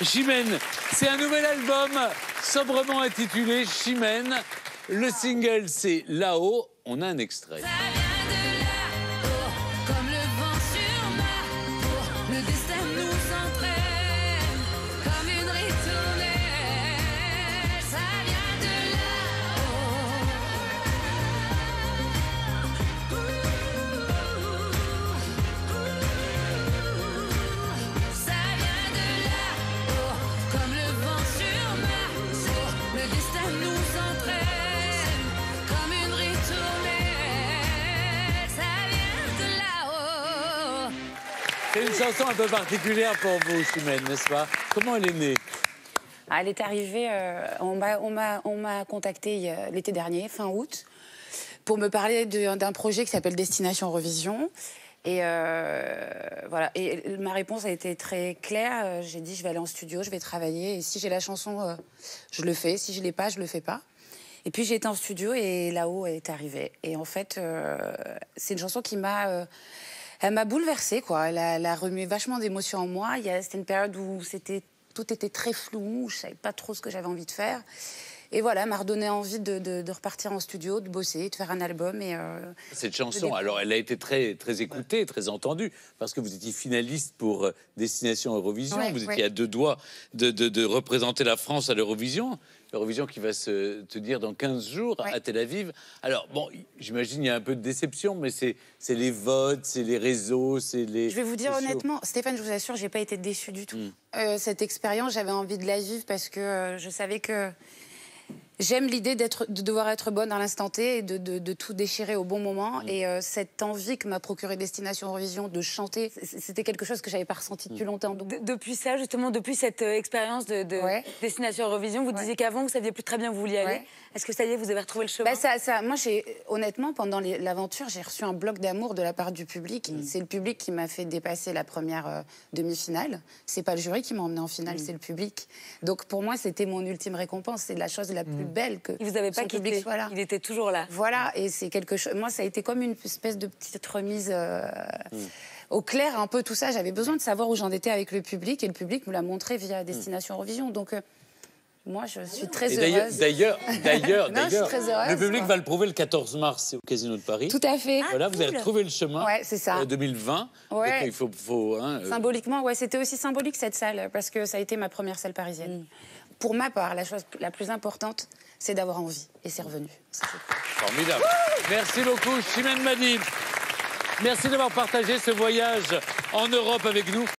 Chimène, c'est un nouvel album sobrement intitulé Chimène. Le single, c'est Là-haut. On a un extrait. Ça vient de là-haut, comme le vent sur ma peau. Le destin nous entraîne comme une ritournelle. Ça vient de là-haut. Ça vient de là-haut, comme le vent sur ma peau. Le destin nous entraîne comme une ritournelle. Ça vient de là-haut. C'est une chanson un peu particulière pour vous, Chimène, n'est-ce pas? Comment elle est née? Ah, elle est arrivée, on m'a contacté l'été dernier, fin août, pour me parler d'un projet qui s'appelle Destination Eurovision. Et voilà. Et ma réponse a été très claire. J'ai dit, je vais aller en studio, je vais travailler. Et si j'ai la chanson, je le fais. Si je l'ai pas, je le fais pas. Et puis j'ai été en studio et Là-haut est arrivé. Et en fait, c'est une chanson qui m'a... elle m'a bouleversée, quoi. Elle a remué vachement d'émotions en moi. C'était une période où tout était très flou, où je savais pas trop ce que j'avais envie de faire. Et voilà, elle m'a redonné envie de repartir en studio, de bosser, de faire un album. Et, Cette chanson, alors elle a été très, très écoutée, très entendue, parce que vous étiez finaliste pour Destination Eurovision. Ouais, vous étiez ouais. à 2 doigts de représenter la France à l'Eurovision. L'Eurovision qui va se tenir dans 15 jours Ouais. à Tel Aviv. Alors, bon, j'imagine il y a un peu de déception, mais c'est les votes, c'est les réseaux, c'est les... je vais vous dire sociaux. honnêtement, Stéphane, je vous assure, j'ai pas été déçue du tout. Cette expérience, j'avais envie de la vivre parce que je savais que j'aime l'idée de devoir être bonne à l'instant T et de tout déchirer au bon moment. Et cette envie que m'a procuré Destination Eurovision de chanter, c'était quelque chose que j'avais pas ressenti depuis longtemps. Donc, Depuis ça, justement, depuis cette expérience de Ouais. Destination Eurovision, vous disiez qu'avant, vous saviez plus très bien où vous vouliez aller. Ouais. Est-ce que ça y est, vous avez retrouvé le chemin? moi, honnêtement, pendant l'aventure, j'ai reçu un bloc d'amour de la part du public. C'est le public qui m'a fait dépasser la première demi-finale. C'est pas le jury qui m'a emmené en finale, c'est le public. Donc pour moi, c'était mon ultime récompense. C'est la chose la plus belle que Il vous avait pas son public quitté. soit là. Il était toujours là. Voilà, et c'est quelque chose. Moi, ça a été comme une espèce de petite remise au clair, un peu tout ça. J'avais besoin de savoir où j'en étais avec le public, et le public me l'a montré via Destination Eurovision. Donc, moi, je suis très Et heureuse. d'ailleurs, Non, je suis très heureuse, le public quoi. va le prouver le 14 mars au Casino de Paris. Tout à fait. Voilà, vous avez trouvé le chemin. Ouais, c'est ça. 2020. Ouais. Donc, il faut Symboliquement, ouais, c'était aussi symbolique cette salle, parce que ça a été ma première salle parisienne. Pour ma part, la chose la plus importante, c'est d'avoir envie. Et c'est revenu. Ça, c'est cool. formidable. Merci beaucoup, Chimène Badi. Merci d'avoir partagé ce voyage en Europe avec nous.